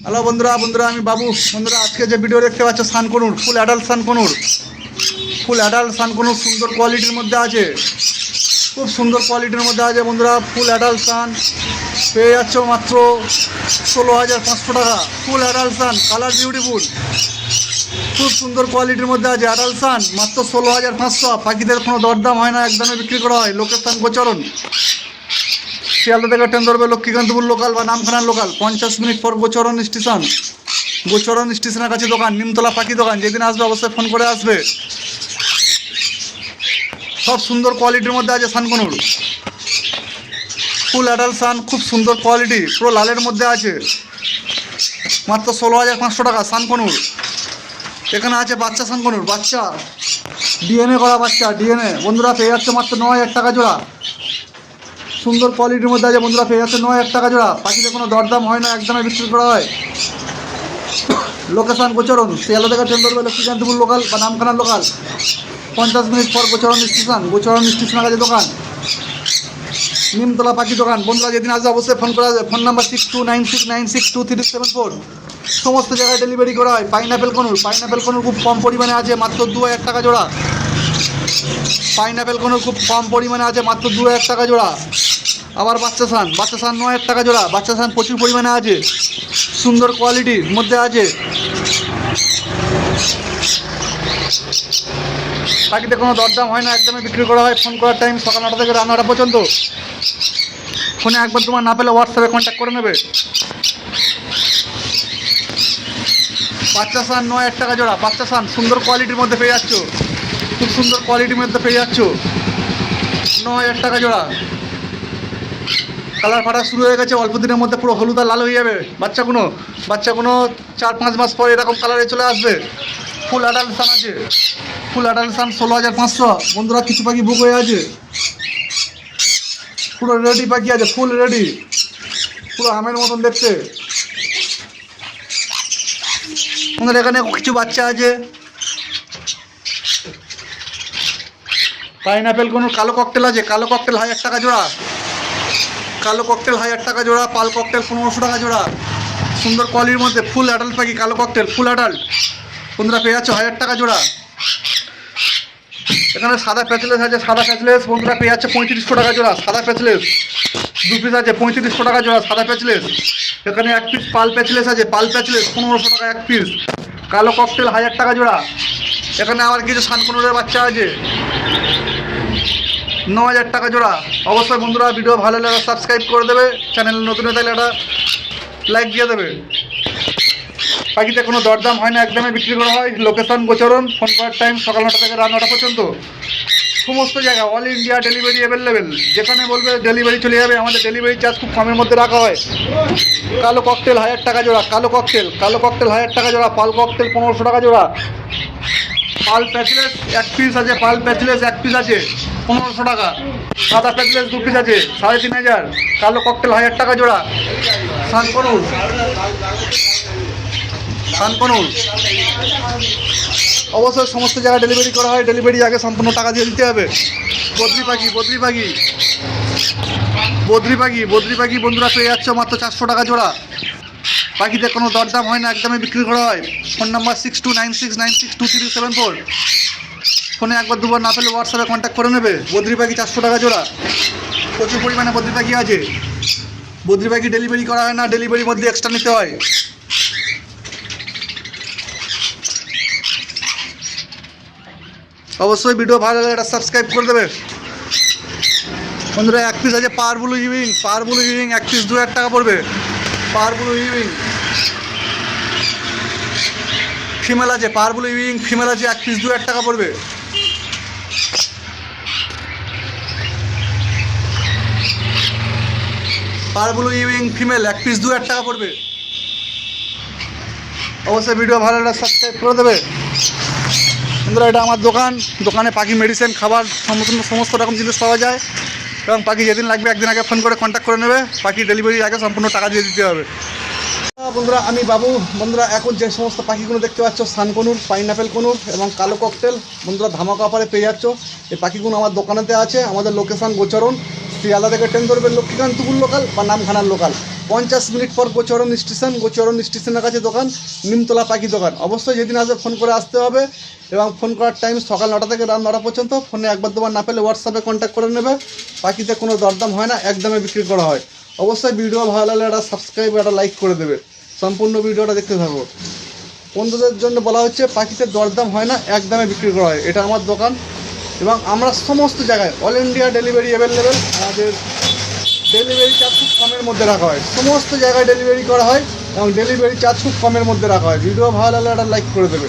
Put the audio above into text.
Hello বন্ধুরা বন্ধুরা আমি বাবু। বন্ধুরা আজকে যে ভিডিও দেখতে পাচ্ছ সানকনুর ফুল অ্যাডাল্ট সানকনুর, ফুল অ্যাডাল্ট সানকনুর সুন্দর কোয়ালিটির মধ্যে আছে, খুব সুন্দর কোয়ালিটির মধ্যে আছে বন্ধুরা। ফুল অ্যাডাল্ট সান পেয়ে যাচ্ছ মাত্র 16,500 টাকা। ফুল অ্যাডাল্ট সান কালার বিউটিফুল, খুব সুন্দর কোয়ালিটির মধ্যে আছে অ্যাডাল্ট সান মাত্র 16,500। পাখিদের কোনো দরদাম হয় না, একদমই বিক্রি করা হয়। লোকেশন গোচরণ, শিয়ালদা থেকে ট্রেন ধরবে লক্ষ্মীকান্তপুর লোকাল বা নামখানার লোকাল, 50 মিনিট পর গোচরণ স্টেশন। গোচরণ স্টেশনের কাছে দোকান, নিমতলা পাখি দোকান। যেদিন আসবে অবশ্যই ফোন করে আসবে। সব সুন্দর কোয়ালিটির মধ্যে আছে সানকনুর, ফুল অ্যাডাল্ট সান, খুব সুন্দর কোয়ালিটি, পুরো লালের মধ্যে আছে মাত্র 16,500 টাকা সানকনুর। এখানে আছে বাচ্চা সানকনুর, বাচ্চা ডিএনএ করা বাচ্চা, ডিএনএ বন্ধুরা পেয়ে যাচ্ছে মাত্র 9,000 টাকা জোড়া। সুন্দর কোয়ালিটির মধ্যে আছে বন্ধুরা, পেয়ে যাচ্ছে 9,000 টাকা জোড়া। পাখিতে কোনো দরদাম হয় না, একদমই বিক্রি করা হয়। লোকেশন গোচরণ, শিয়ালদা থেকে ট্রেন ধরবে লক্ষ্মীকান্তপুর লোকাল বা নামখানার লোকাল, 50 মিনিট পর গোচরণ স্টেশন। গোচরণ স্টেশনের কাছে দোকান, নিমতলা পাখি দোকান। বন্ধুরা যেদিন আসবে অবশ্যই ফোন করা যাবে। Phone number 6296962374। সমস্ত জায়গায় ডেলিভারি করা হয়। পাইনাপেল কনুর, পাইনাপেল কনুর খুব কম পরিমাণে আছে, মাত্র 2,000 টাকা জোড়া। পাইনাপেল কনুর খুব কম পরিমাণে আছে, মাত্র 2,000 টাকা জোড়া। আবার বাচ্চা সান, বাচ্চা সান 9,000 টাকা জোড়া। বাচ্চা সান প্রচুর পরিমাণে আছে, সুন্দর কোয়ালিটির মধ্যে আছে। পাখিতে কোনো দরদাম হয় না, একদমই বিক্রি করা হয়। ফোন করার টাইম সকাল 9টা থেকে রাত 9টা পর্যন্ত। ফোনে একবার তোমার না পেলে হোয়াটসঅ্যাপে কন্ট্যাক্ট করে নেবে। বাচ্চা সান 9,000 টাকা জোড়া। বাচ্চা সান সুন্দর কোয়ালিটির মধ্যে পেয়ে যাচ্ছ, খুব সুন্দর কোয়ালিটির মধ্যে পেয়ে যাচ্ছ, 9,000 টাকা জোড়া। কালার ফাটা শুরু হয়ে গেছে, অল্প দিনের মধ্যে পুরো হলুদ আর লাল হয়ে যাবে। বাচ্চাগুলো 4-5 মাস পরে এরকম কালারে চলে আসবে। ফুল অ্যাডাল্ট সান আছে, ফুল অ্যাডাল্ট সান 16,500। বন্ধুরা কিছু পাখি বুক হয়ে আছে, পুরো রেডি পাখি আছে, ফুল রেডি, পুরো আমের মতন দেখতে। আমাদের এখানে কিছু বাচ্চা আছে। পাইনাপেল কোনো কালো ককটেল আছে, কালো ককটেল 1,000 টাকা জোড়া। কালো ককটেল 1,000 টাকা জোড়া। পাল ককটেল 1500 টাকা জোড়া। সুন্দর কোয়ালিটির মধ্যে ফুল অ্যাডাল্ট পাখি, কালো ককটেল ফুল অ্যাডাল্ট। বন্ধুরা পেয়ে যাচ্ছে 1,000 টাকা জোড়া। এখানে সাদা প্যাচলেস আছে, সাদা প্যাচলেস বন্ধুরা পেয়ে যাচ্ছে 3500 টাকা জোড়া। সাদা প্যাচলেস 2 পিস আছে, 3500 টাকা জোড়া সাদা প্যাচলেস। এখানে 1 পিস পাল প্যাচলেস আছে, পাল প্যাচলেস 1500 টাকা 1 পিস। কালো ককটেল 1,000 টাকা জোড়া। এখানে আবার কিছু সানকনুরের বাচ্চা আছে, 9,000 টাকা জোড়া। অবশ্যই বন্ধুরা ভিডিও ভালো লাগলে সাবস্ক্রাইব করে দেবে, চ্যানেল নতুন হয়ে থাকলে একটা লাইক দিয়ে দেবে। পাখিতে কোনো দরদাম হয় না, একদমই বিক্রি করা হয়। লোকেশন গোচরণ, ফোন করার টাইম সকাল 9টা থেকে রাত 9টা পর্যন্ত। সমস্ত জায়গা অল ইন্ডিয়া ডেলিভারি অ্যাভেলেবেল, যেখানে বলবে ডেলিভারি চলে যাবে। আমাদের ডেলিভারি চার্জ খুব কমের মধ্যে রাখা হয়। কালো ককটেল 1,000 টাকা জোড়া। কালো ককটেল 1,000 টাকা জোড়া। পাল ককটেল 1500 টাকা জোড়া। পাল প্যাচলেস 1 পিস আছে, পাল প্যাচলেস 1 পিস আছে 1500 টাকা। সাদা প্যাচলেস 2 পিস আছে 3,500। কালো ককটেল 1,000 টাকা জোড়া। সানকনুর, সানকনুর অবশ্যই সমস্ত জায়গায় ডেলিভারি করা হয়। ডেলিভারি আগে সম্পূর্ণ টাকা দিয়ে দিতে হবে। বদ্রি পাখি, বদ্রি পাখি, বদ্রি পাখি, বদ্রি পাখি বন্ধুরা পেয়ে যাচ্ছে মাত্র 400 টাকা জোড়া। পাখিতে কোনো দরদাম হয় না, একদমই বিক্রি করা হয়। Phone number 6296962374। ফোনে একবার দুবার না পেলে হোয়াটসঅ্যাপে কন্ট্যাক্ট করে নেবে। বদ্রি পাখি 400 টাকা জোড়া। প্রচুর পরিমাণে বদ্রি পাখি আছে। বদ্রি পাখি ডেলিভারি করা হয় না, ডেলিভারির মধ্যে এক্সট্রা নিতে হয়। অবশ্যই ভিডিও ভালো লাগলে এটা সাবস্ক্রাইব করে দেবে। বন্ধুরা 1 পিস আছে পাওয়ার ব্লু ইভিং, পাওয়ার ব্লু ইভিং 1 পিস 2,000 টাকা পড়বে। পাওয়ার ব্লু ইভিং ফিমেল আছে, পাওয়ার ব্লু ইভিং ফিমেল আছে, 1 পিস 2,000 টাকা পড়বে। পাওয়ার ব্লু ইভিং ফিমেল 1 পিস 2,000 টাকা পড়বে। অবশ্যই ভিডিও ভালো লাগলে সাবস্ক্রাইব করে দেবে। বন্ধুরা এটা আমার দোকান, দোকানে পাখি মেডিসিন খাবার সমস্ত রকম জিনিস পাওয়া যায়। এবং পাখি যেদিন লাগবে একদিন আগে ফোন করে কন্ট্যাক্ট করে নেবে। পাখি ডেলিভারির আগে সম্পূর্ণ টাকা দিয়ে দিতে হবে। বন্ধুরা আমি বাবু। বন্ধুরা এখন যে সমস্ত পাখিগুলো দেখতে পাচ্ছ সানকনুর, পাইনাপেল কনুর এবং কালো ককটেল বন্ধুরা ধামাকা অফারে পেয়ে যাচ্ছ। এই পাখিগুলো আমার দোকানেতে আছে। আমাদের লোকেশান গোচরণ, শিয়ালদা থেকে ট্রেন ধরবে লক্ষ্মীকান্তপুর লোকাল বা নামখানার লোকাল, 50 মিনিট পর গোচরণ স্টেশনের কাছে দোকান, নিমতলা পাখি দোকান। অবশ্যই যেদিন আসবে ফোন করে আসতে হবে, এবং ফোন করার টাইম সকাল 9টা থেকে রাত 9টা পর্যন্ত। ফোনে একবার দুবার না পেলে হোয়াটসঅ্যাপে কন্ট্যাক্ট করে নেবে। পাখিতে কোনো দরদাম হয় না, একদমে বিক্রি করা হয়। অবশ্যই ভিডিও ভালো লাগলে একটা সাবস্ক্রাইব, একটা লাইক করে দেবে। সম্পূর্ণ ভিডিওটা দেখতে থাকো। বন্ধুদের জন্য বলা হচ্ছে পাখিতে দরদাম হয় না, একদমে বিক্রি করা হয়। এটা আমার দোকান, এবং আমরা সমস্ত জায়গায় অল ইন্ডিয়া ডেলিভারি অ্যাভেলেবেল। আমাদের ডেলিভারি চার্জ খুব কমের মধ্যে রাখা হয়, সমস্ত জায়গায় ডেলিভারি করা হয়, এবং ডেলিভারি চার্জ খুব কমের মধ্যে রাখা হয়। ভিডিও ভালো লাগলে একটা লাইক করে দেবে।